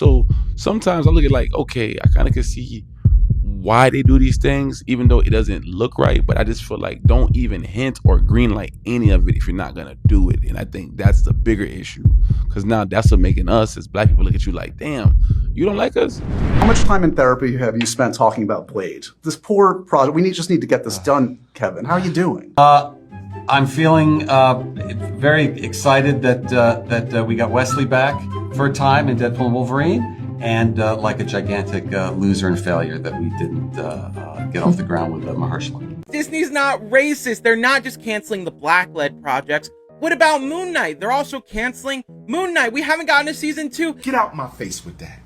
So sometimes I look at like, okay, I kind of can see why they do these things, even though it doesn't look right. But I just feel like don't even hint or green light any of it if you're not gonna do it. And I think that's the bigger issue, because now that's what making us as black people look at you like, damn, you don't like us? How much time in therapy have you spent talking about Blade? This poor project. Just need to get this done, Kevin. How are you doing? I'm feeling very excited that we got Wesley back for a time in Deadpool and Wolverine, and like a gigantic loser and failure that we didn't get off the ground with Mahershala. Disney's not racist. They're not just canceling the Black-led projects. What about Moon Knight? They're also canceling Moon Knight. We haven't gotten a season 2. Get out my face with that.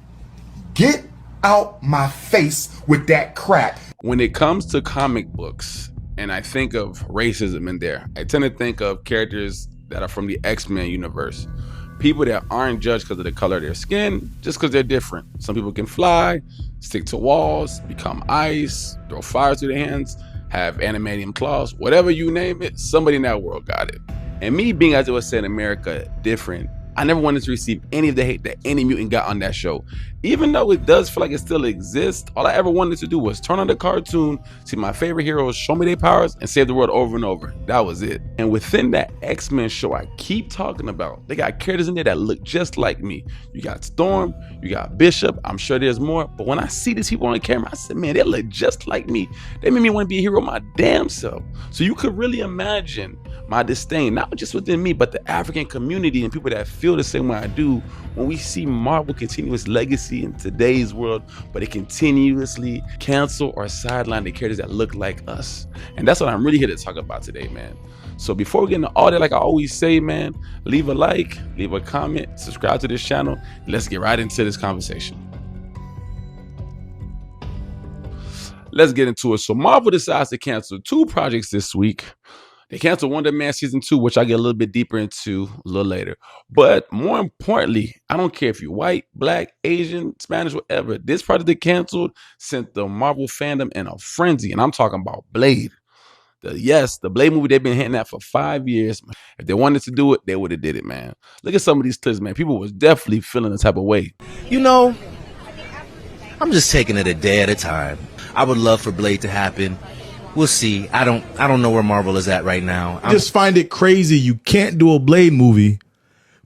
Get out my face with that crap. When it comes to comic books, and I think of racism in there, I tend to think of characters that are from the X-Men universe. People that aren't judged because of the color of their skin, just because they're different. Some people can fly, stick to walls, become ice, throw fire through their hands, have animanium claws, whatever you name it, somebody in that world got it. And me being, as it was said in America, different, I never wanted to receive any of the hate that any mutant got on that show. Even though it does feel like it still exists, all I ever wanted to do was turn on the cartoon, see my favorite heroes show me their powers, and save the world over and over. That was it. And within that X-Men show I keep talking about, they got characters in there that look just like me. You got Storm, you got Bishop, I'm sure there's more. But when I see these people on the camera, I said, man, they look just like me. They made me want to be a hero my damn self. So you could really imagine my disdain, not just within me, but the African community and people that feel the same way I do when we see Marvel continue its legacy in today's world, but they continuously cancel or sideline the characters that look like us. And that's what I'm really here to talk about today, man. So before we get into all that, like I always say, man, leave a like, leave a comment, subscribe to this channel. Let's get right into this conversation. Let's get into it. So Marvel decides to cancel 2 projects this week. They canceled Wonder Man Season 2, which I'll get a little bit deeper into a little later. But more importantly, I don't care if you're white, black, Asian, Spanish, whatever. This project they canceled sent the Marvel fandom in a frenzy. And I'm talking about Blade. The Blade movie they've been hitting at for 5 years. If they wanted to do it, they would have did it, man. Look at some of these clips, man. People was definitely feeling the type of way. You know, I'm just taking it a day at a time. I would love for Blade to happen. We'll see. I don't know where Marvel is at right now. I just find it crazy you can't do a Blade movie,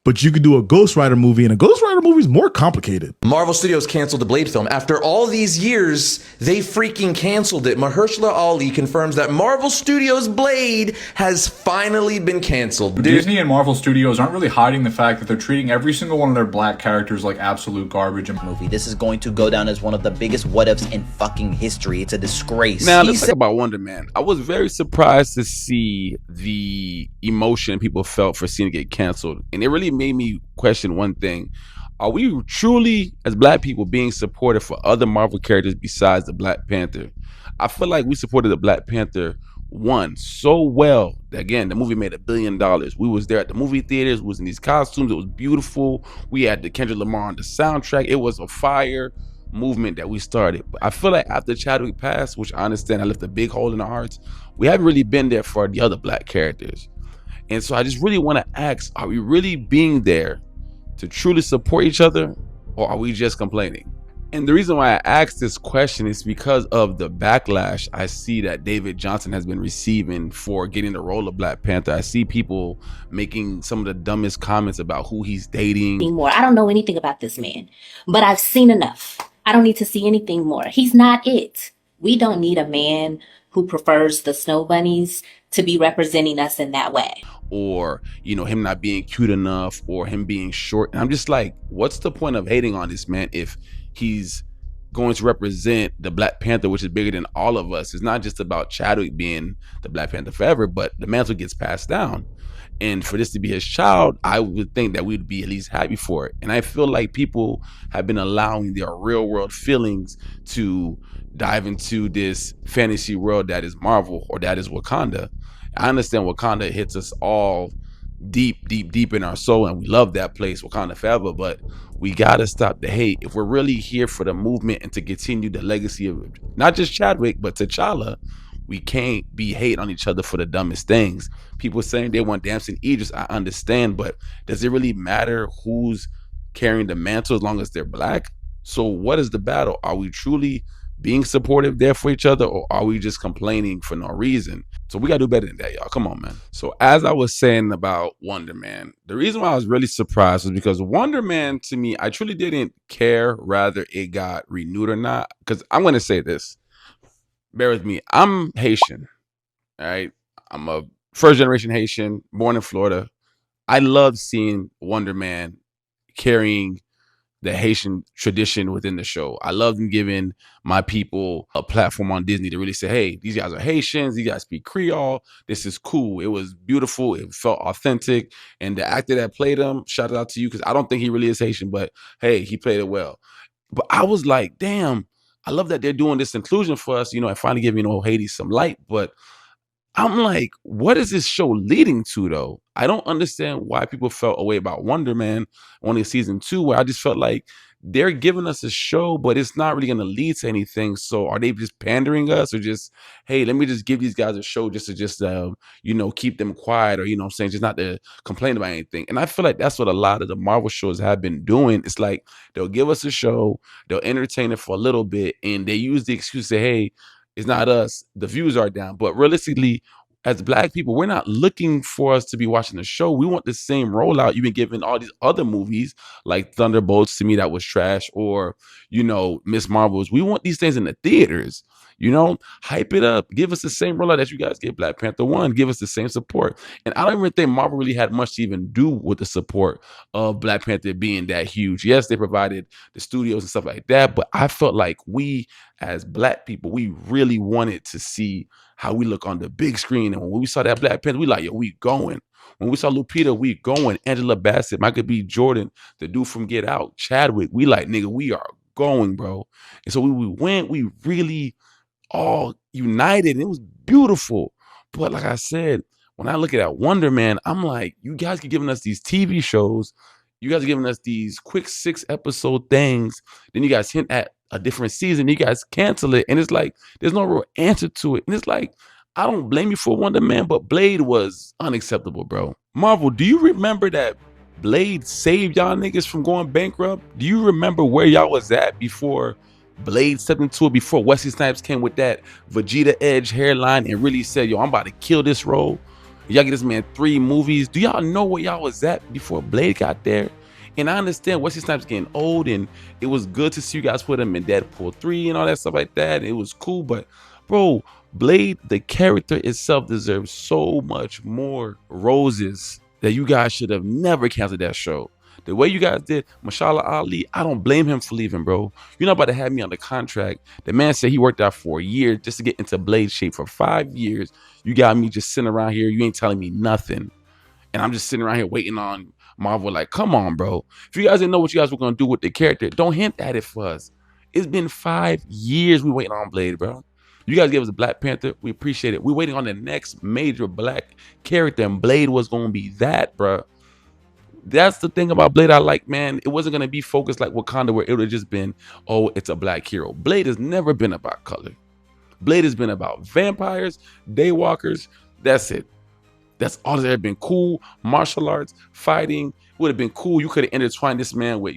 but you could do a Ghost Rider movie, and a Ghost Rider movie is more complicated. Marvel Studios canceled the Blade film. After all these years, they freaking canceled it. Mahershala Ali confirms that Marvel Studios' Blade has finally been canceled. Disney and Marvel Studios aren't really hiding the fact that they're treating every single one of their black characters like absolute garbage. This is going to go down as one of the biggest what-ifs in fucking history. It's a disgrace. Now, let's talk about Wonder Man. I was very surprised to see the emotion people felt for seeing it get canceled. And it really made me question one thing. Are we truly, as black people, being supportive for other Marvel characters besides the Black Panther? I feel like we supported the Black Panther one so well that, again, the movie made $1 billion. We was there at the movie theaters, was in these costumes, it was beautiful. We had the Kendrick Lamar on the soundtrack. It was a fire movement that we started. But I feel like after Chadwick passed, which I understand I left a big hole in our hearts, we haven't really been there for the other black characters. And so I just really want to ask, are we really being there to truly support each other, or are we just complaining? And the reason why I asked this question is because of the backlash I see that David Johnson has been receiving for getting the role of Black Panther. I see people making some of the dumbest comments about who he's dating. I don't know anything about this man, but I've seen enough. I don't need to see anything more. He's not it. We don't need a man who prefers the snow bunnies to be representing us in that way. Or, you know, him not being cute enough, or him being short. And I'm just like, what's the point of hating on this man if he's going to represent the Black Panther, which is bigger than all of us? It's not just about Chadwick being the Black Panther forever, but the mantle gets passed down. And for this to be his child, I would think that we'd be at least happy for it. And I feel like people have been allowing their real world feelings to dive into this fantasy world that is Marvel, or that is Wakanda. I understand Wakanda hits us all deep in our soul, and we love that place, Wakanda forever, but we gotta stop the hate. If we're really here for the movement and to continue the legacy of not just Chadwick, but T'Challa, we can't be hate on each other for the dumbest things. People saying they want Damson Idris, I understand, but does it really matter who's carrying the mantle as long as they're black. So what is the battle? Are we truly being supportive there for each other, or are we just complaining for no reason? So we gotta do better than that, y'all. Come on, man. So as I was saying about Wonder Man, the reason why I was really surprised was because Wonder Man, to me, I truly didn't care whether it got renewed or not. Because I'm gonna say this. Bear with me. I'm Haitian. All right. I'm a first generation Haitian, born in Florida. I love seeing Wonder Man carrying the Haitian tradition within the show. I love them giving my people a platform on Disney to really say, hey, these guys are Haitians, these guys speak Creole. This is cool. It was beautiful. It felt authentic. And the actor that played him, shout out to you, because I don't think he really is Haitian, but hey, he played it well. But I was like, damn, I love that they're doing this inclusion for us, and finally giving Haiti some light. But I'm like, what is this show leading to, though? I don't understand why people felt a way about Wonder Man only season 2, where I just felt like they're giving us a show, but it's not really going to lead to anything. So are they just pandering us, or just, hey, let me just give these guys a show just to keep them quiet, or, what I'm saying, just not to complain about anything. And I feel like that's what a lot of the Marvel shows have been doing. It's like they'll give us a show, they'll entertain it for a little bit, and they use the excuse to say, hey, it's not us. The views are down. But realistically, as black people, we're not looking for us to be watching the show. We want the same rollout you've been giving all these other movies like Thunderbolts, to me that was trash, or Miss Marvels. We want these things in the theaters. Hype it up. Give us the same rollout that you guys get Black Panther 1. Give us the same support. And I don't even think Marvel really had much to even do with the support of Black Panther being that huge. Yes, they provided the studios and stuff like that, but I felt like we as black people, we really wanted to see how we look on the big screen. And when we saw that Black Panther, we like, yo, we going. When we saw Lupita, we going. Angela Bassett, Michael B. Jordan, the dude from Get Out, Chadwick, we like, nigga, we are going, bro. And so we went, we really all united, and it was beautiful. But like I said, when I look at that Wonder Man, I'm like, you guys keep giving us these TV shows. You guys are giving us these quick 6-episode things. Then you guys hint at a different season. You guys cancel it. And it's like, there's no real answer to it. And it's like, I don't blame you for Wonder Man, but Blade was unacceptable, bro. Marvel, do you remember that Blade saved y'all niggas from going bankrupt? Do you remember where y'all was at before Blade stepped into it, before Wesley Snipes came with that Vegeta Edge hairline and really said, yo, I'm about to kill this role? Y'all get this man 3 movies. Do y'all know where y'all was at before Blade got there? And I understand Wesley Snipes getting old, and it was good to see you guys put him in Deadpool 3 and all that stuff like that. It was cool, but bro, Blade, the character itself, deserves so much more roses that you guys should have never canceled that show. The way you guys did Mashallah Ali, I don't blame him for leaving, bro. You're not about to have me on the contract. The man said he worked out for a year just to get into Blade shape for 5 years. You got me just sitting around here. You ain't telling me nothing. And I'm just sitting around here waiting on Marvel like, come on, bro. If you guys didn't know what you guys were going to do with the character, don't hint at it for us. It's been 5 years we waiting on Blade, bro. You guys gave us a Black Panther. We appreciate it. We're waiting on the next major black character, and Blade was going to be that, bro. That's the thing about Blade I like, man. It wasn't going to be focused like Wakanda, where it would have just been, oh, it's a black hero. Blade has never been about color. Blade has been about vampires, daywalkers. That's it. That's all that's ever been cool. Martial arts, fighting. Would have been cool. You could have intertwined this man with,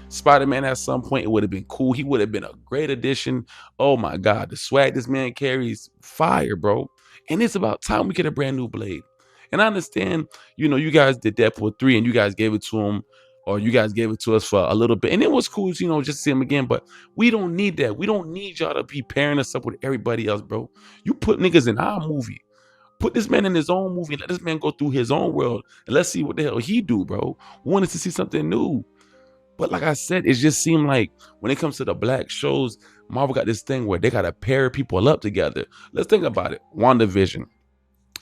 Spider-Man at some point. It would have been cool. He would have been a great addition. Oh my God, the swag this man carries, fire, bro. And it's about time we get a brand new Blade. And I understand, you guys did Deadpool 3 and you guys gave it to him, or you guys gave it to us for a little bit. And it was cool, just to see him again. But we don't need that. We don't need y'all to be pairing us up with everybody else, bro. You put niggas in our movie. Put this man in his own movie. Let this man go through his own world. And let's see what the hell he do, bro. Wanted to see something new. But like I said, it just seemed like when it comes to the black shows, Marvel got this thing where they got to pair people up together. Let's think about it. WandaVision,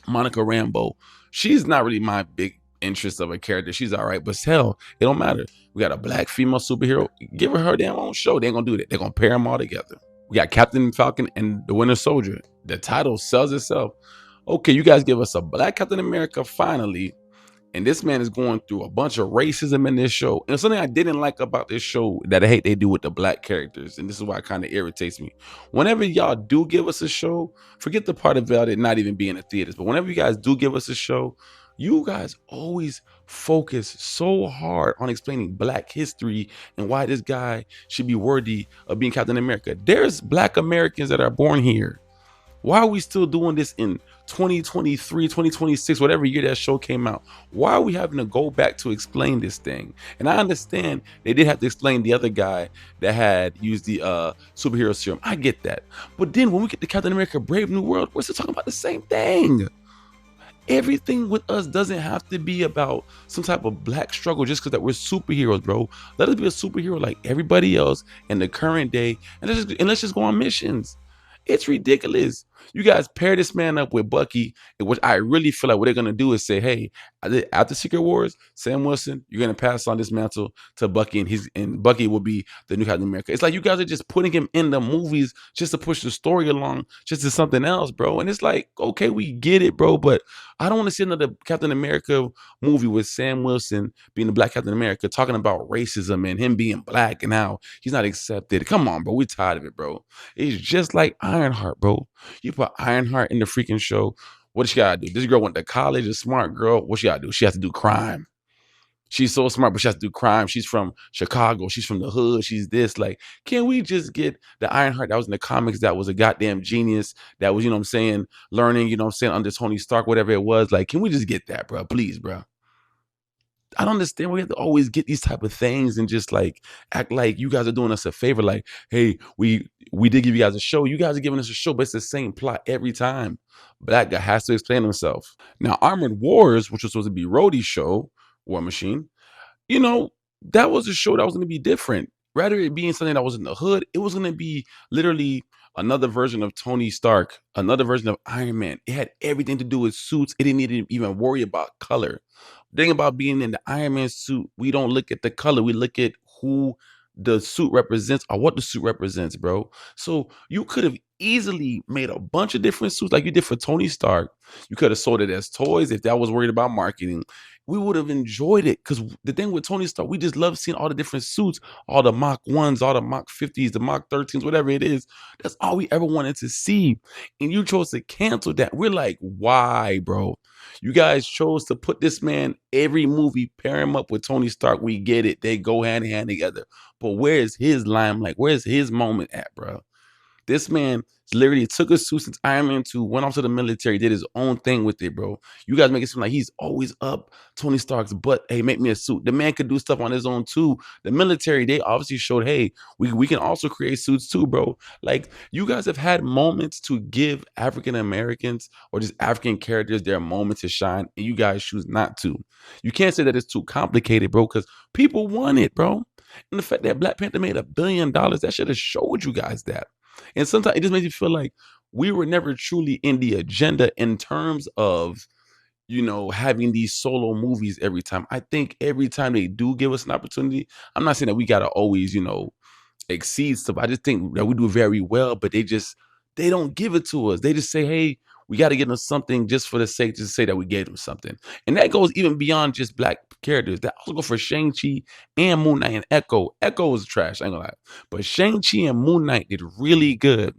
Monica Rambeau. She's not really my big interest of a character. She's all right, but hell, it don't matter. We got a black female superhero. Give her damn own show. They ain't going to do that. They're going to pair them all together. We got Captain Falcon and the Winter Soldier. The title sells itself. Okay, you guys give us a black Captain America finally, and this man is going through a bunch of racism in this show. And something I didn't like about this show that I hate they do with the black characters, and this is why it kind of irritates me. Whenever y'all do give us a show, forget the part about it not even being in the theaters, but whenever you guys do give us a show, You guys always focus so hard on explaining Black history and why this guy should be worthy of being Captain America. There's Black Americans that are born here. Why are we still doing this in 2023, 2026, whatever year that show came out? Why are we having to go back to explain this thing? And I understand they did have to explain the other guy that had used the superhero serum. I get that. But then when we get to Captain America Brave New World, we're still talking about the same thing. Everything with us doesn't have to be about some type of Black struggle just because that we're superheroes, bro. Let us be a superhero like everybody else in the current day, and let's just go on missions. It's ridiculous. You guys pair this man up with Bucky, which I really feel like what they're gonna do is say, "Hey, after Secret Wars, Sam Wilson, you're gonna pass on this mantle to Bucky, and Bucky will be the new Captain America." It's like you guys are just putting him in the movies just to push the story along, just to something else, bro. And it's like, okay, we get it, bro, but I don't want to see another Captain America movie with Sam Wilson being the Black Captain America, talking about racism and him being Black and how he's not accepted. Come on, bro, we're tired of it, bro. It's just like Ironheart, bro. You put Ironheart in the freaking show. What does she gotta do? This girl went to college, a smart girl. What she gotta do? She has to do crime. She's so smart, but she has to do crime. She's from Chicago. She's from the hood. She's this. Like, can we just get the Ironheart that was in the comics that was a goddamn genius that was, you know what I'm saying, learning, you know what I'm saying, under Tony Stark, whatever it was. Like, can we just get that, bro? Please, bro. I don't understand. We have to always get these type of things and just like act like you guys are doing us a favor. Like, hey, we did give you guys a show. You guys are giving us a show, but it's the same plot every time. Black guy has to explain himself. Now, Armored Wars, which was supposed to be Rhodey's show, War Machine, you know, that was a show that was going to be different. Rather it being something that was in the hood, it was going to be literally another version of Tony Stark, another version of Iron Man. It had everything to do with suits. It didn't need to even worry about color. The thing about being in the Iron Man suit, we don't look at the color. We look at who the suit represents or what the suit represents, bro. So you could have easily made a bunch of different suits like you did for Tony Stark. You could have sold it as toys if that was worried about marketing. We would have enjoyed it because the thing with Tony Stark, we just love seeing all the different suits, all the Mach 1s, all the Mach 50s, the Mach 13s, whatever it is. That's all we ever wanted to see. And you chose to cancel that. We're like, why, bro? You guys chose to put this man every movie, pair him up with Tony Stark. We get it. They go hand in hand together. But where's his limelight? Where's his moment at, bro? This man literally took a suit since Iron Man 2, went off to the military, did his own thing with it, bro. You guys make it seem like he's always up Tony Stark's butt. Hey, make me a suit. The man could do stuff on his own too. The military, they obviously showed, hey, we can also create suits too, bro. Like, you guys have had moments to give African Americans or just African characters their moment to shine, and you guys choose not to. You can't say that it's too complicated, bro, because people want it, bro. And the fact that Black Panther made $1 billion, that should have showed you guys that. And sometimes it just makes you feel like we were never truly in the agenda in terms of, you know, having these solo movies every time. I think every time they do give us an opportunity, I'm not saying that we got to always, you know, exceed stuff. I just think that we do very well, but they don't give it to us. They just say, hey, we got to give them something just for the sake to say that we gave them something. And that goes even beyond just Black characters. That also goes for Shang-Chi and Moon Knight and Echo. Echo was trash, I ain't gonna lie. But Shang-Chi and Moon Knight did really good.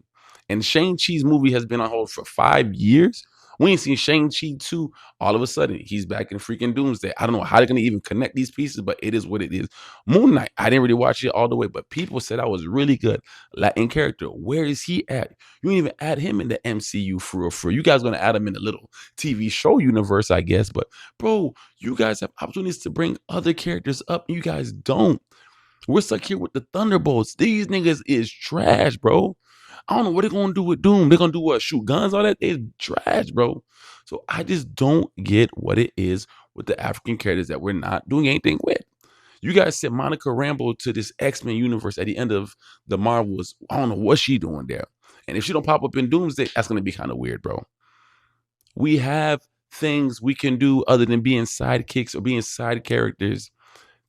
And Shang-Chi's movie has been on hold for 5 years. We ain't seen Shang-Chi 2. All of a sudden, he's back in freaking Doomsday. I don't know how they're going to even connect these pieces, but it is what it is. Moon Knight, I didn't really watch it all the way, but people said that was really good. Latin character, where is he at? You didn't even add him in the MCU for real, for real. You guys going to add him in the little TV show universe, I guess. But, bro, you guys have opportunities to bring other characters up. You guys don't. We're stuck here with the Thunderbolts. These niggas is trash, bro. I don't know what they're gonna do with Doom. They're gonna do what? Shoot guns, all that? It's trash, bro. So I just don't get what it is with the African characters that we're not doing anything with. You guys sent Monica Rambeau to this X-Men universe at the end of the Marvels. I don't know what she doing there. And if she don't pop up in Doomsday, that's gonna be kind of weird, bro. We have things we can do other than being sidekicks or being side characters.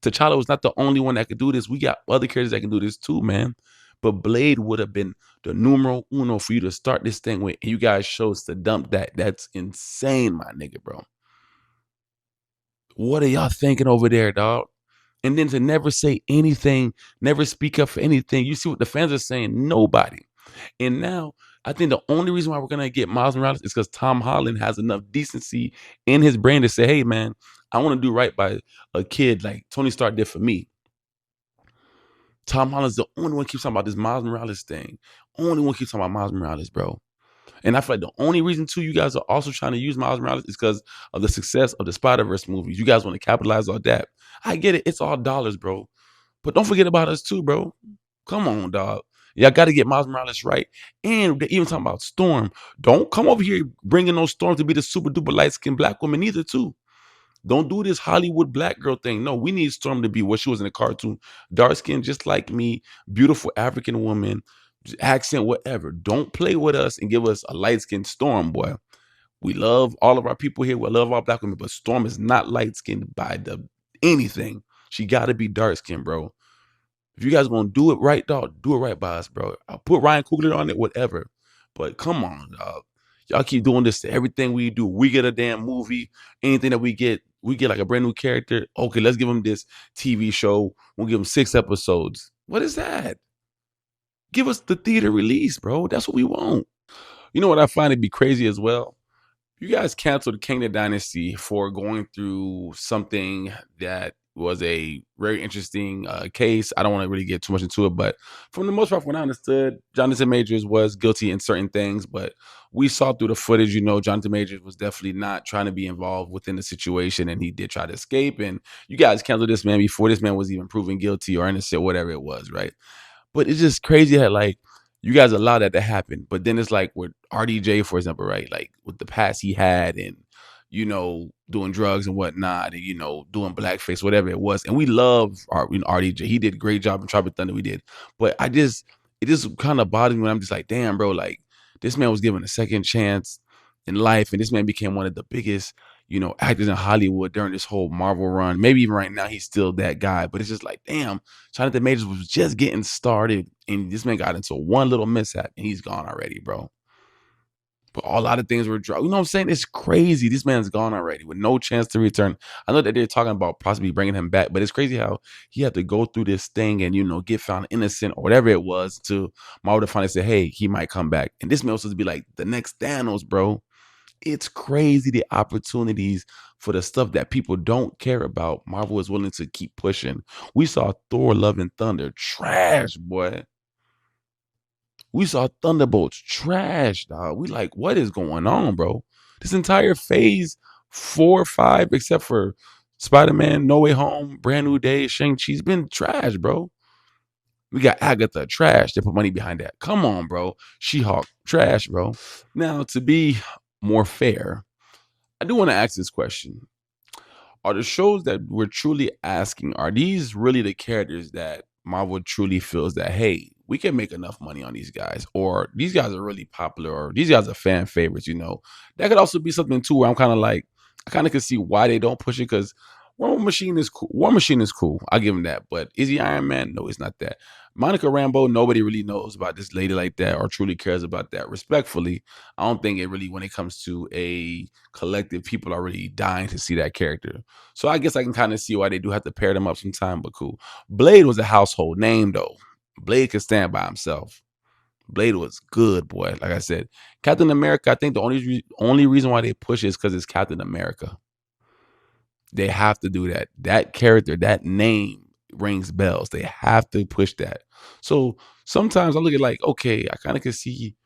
T'Challa was not the only one that could do this. We got other characters that can do this too, man. But Blade would have been the numero uno for you to start this thing with. And you guys chose to dump that. That's insane, my nigga, bro. What are y'all thinking over there, dog? And then to never say anything, never speak up for anything. You see what the fans are saying? Nobody. And now I think the only reason why we're gonna get Miles Morales is because Tom Holland has enough decency in his brain to say, "Hey, man, I want to do right by a kid like Tony Stark did for me." Tom Holland's the only one keeps talking about this Miles Morales thing. Only one keeps talking about Miles Morales, bro. And I feel like the only reason too you guys are also trying to use Miles Morales is because of the success of the Spider-Verse movies. You guys want to capitalize on that. I get it. It's all dollars, bro. But don't forget about us too, bro. Come on, dog. Y'all got to get Miles Morales right. And they're even talking about Storm. Don't come over here bringing no Storm to be the super duper light skinned black woman either, too. Don't do this Hollywood black girl thing. No, we need Storm to be what she was in the cartoon. Dark skin, just like me, beautiful African woman, accent, whatever. Don't play with us and give us a light skinned Storm, boy. We love all of our people here. We love all black women, but Storm is not light skinned by the anything. She got to be dark skinned, bro. If you guys gonna do it right, dog, do it right by us, bro. I'll put Ryan Coogler on it, whatever. But come on, dog. Y'all keep doing this to everything we do. We get a damn movie. Anything that we get like a brand new character. Okay, let's give them this TV show. We'll give them 6 episodes. What is that? Give us the theater release, bro. That's what we want. You know what I find to be crazy as well? You guys canceled Kingdom Dynasty for going through something that was a very interesting case. I don't want to really get too much into it, but from the most part, from what I understood, Jonathan Majors was guilty in certain things, but we saw through the footage, Jonathan Majors was definitely not trying to be involved within the situation, and he did try to escape. And you guys canceled this man before this man was even proven guilty or innocent, whatever it was, right? But it's just crazy that like you guys allow that to happen. But then it's like with RDJ, for example, right? Like with the past he had and doing drugs and whatnot, and doing blackface, whatever it was. And we love RDJ. He did a great job in Tropic Thunder. We did. But it just kind of bothers me when I'm just like, damn, bro, like this man was given a second chance in life, and this man became one of the biggest, actors in Hollywood during this whole Marvel run. Maybe even right now he's still that guy. But it's just like, damn, Jonathan Majors was just getting started, and this man got into one little mishap, and he's gone already, bro. But a lot of things were dropped. You know what I'm saying? It's crazy. This man's gone already with no chance to return. I know that they're talking about possibly bringing him back, but it's crazy how he had to go through this thing and, get found innocent or whatever it was to Marvel to finally say, hey, he might come back. And this man was supposed to be like the next Thanos, bro. It's crazy the opportunities for the stuff that people don't care about. Marvel is willing to keep pushing. We saw Thor Love and Thunder. Trash, boy. We saw Thunderbolts. Trash, dog. We like, what is going on, bro? This entire phase 4 or 5, except for Spider-Man, No Way Home, Brand New Day, Shang-Chi's been trash, bro. We got Agatha, trash. They put money behind that. Come on, bro. She-Hulk, trash, bro. Now, to be more fair, I do want to ask this question. Are the shows that we're truly asking, are these really the characters that Marvel truly feels that, hey, we can make enough money on these guys, or these guys are really popular, or these guys are fan favorites, That could also be something too where I'm kind of like, I kind of can see why they don't push it, because War Machine is cool. War Machine is cool. I'll give him that. But is he Iron Man? No, he's not that. Monica Rambeau, nobody really knows about this lady like that or truly cares about that. Respectfully, I don't think it really, when it comes to a collective, people are really dying to see that character. So I guess I can kind of see why they do have to pair them up sometime, but cool. Blade was a household name, though. Blade could stand by himself. Blade was good, boy. Like I said, Captain America, I think the only reason why they push it is because it's Captain America. They have to do that. That character, that name rings bells. They have to push that. So sometimes I look at like, okay, I kind of can see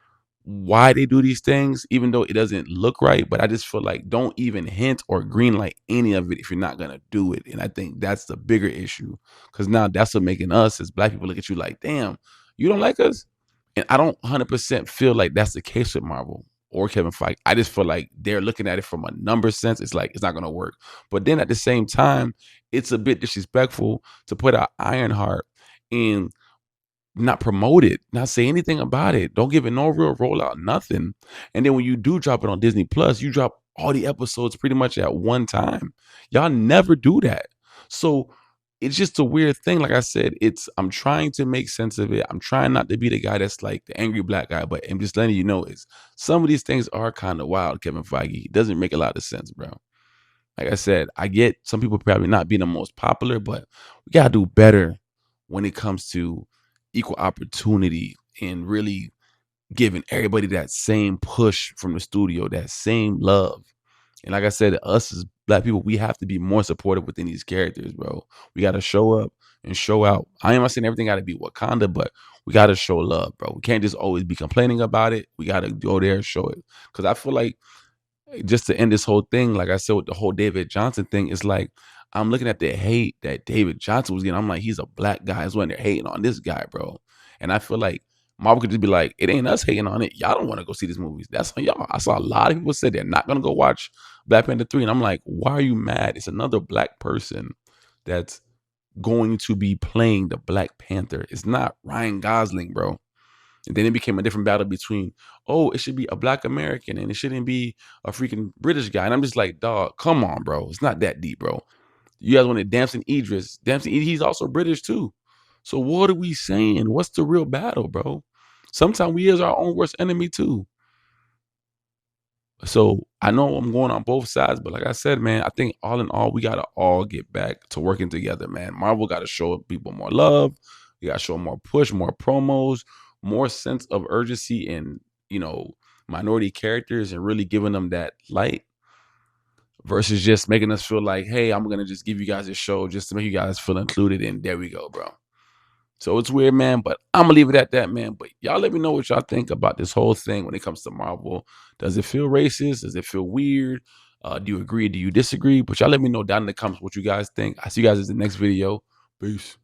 why they do these things, even though it doesn't look right. But I just feel like don't even hint or green light any of it if you're not gonna do it. And I think that's the bigger issue, because now that's what making us as black people look at you like, damn, you don't like us. And I don't 100% feel like that's the case with Marvel or Kevin Feige. I just feel like they're looking at it from a number sense. It's like, it's not going to work. But then at the same time, it's a bit disrespectful to put out Ironheart and not promote it, not say anything about it. Don't give it no real rollout, nothing. And then when you do drop it on Disney Plus, you drop all the episodes pretty much at one time. Y'all never do that. So it's just a weird thing. Like I said, I'm trying to make sense of it. I'm trying not to be the guy that's like the angry black guy, but I'm just letting you know is some of these things are kind of wild, Kevin Feige. It doesn't make a lot of sense, bro. Like I said, I get some people probably not being the most popular, but we gotta do better when it comes to equal opportunity and really giving everybody that same push from the studio, that same love. And like I said, us as black people, we have to be more supportive within these characters, bro. We got to show up and show out. I am not saying everything got to be Wakanda, but we got to show love, bro. We can't just always be complaining about it. We got to go there and show it. Because I feel like, just to end this whole thing, like I said with the whole David Johnson thing, it's like I'm looking at the hate that David Johnson was getting. I'm like, he's a black guy. It's when they're hating on this guy, bro. And I feel like Marvel could just be like, it ain't us hating on it. Y'all don't want to go see these movies. That's on y'all. I saw a lot of people say they're not gonna go watch Black Panther 3. And I'm like, why are you mad? It's another black person that's going to be playing the Black Panther. It's not Ryan Gosling, bro. And then it became a different battle between, oh, it should be a black American and it shouldn't be a freaking British guy. And I'm just like, dog, come on, bro. It's not that deep, bro. You guys wanted Damson Idris. He's also British too. So what are we saying? What's the real battle, bro? Sometimes we is our own worst enemy too. So I know I'm going on both sides, but like I said, man, I think all in all, we gotta all get back to working together, man. Marvel gotta show people more love. We gotta show more push, more promos, more sense of urgency and minority characters and really giving them that light versus just making us feel like, hey, I'm gonna just give you guys a show just to make you guys feel included. And there we go, bro. So it's weird, man, but I'm gonna leave it at that, man. But y'all let me know what y'all think about this whole thing when it comes to Marvel. Does it feel racist? Does it feel weird? Do you agree? Do you disagree? But y'all let me know down in the comments what you guys think. I see you guys in the next video. Peace.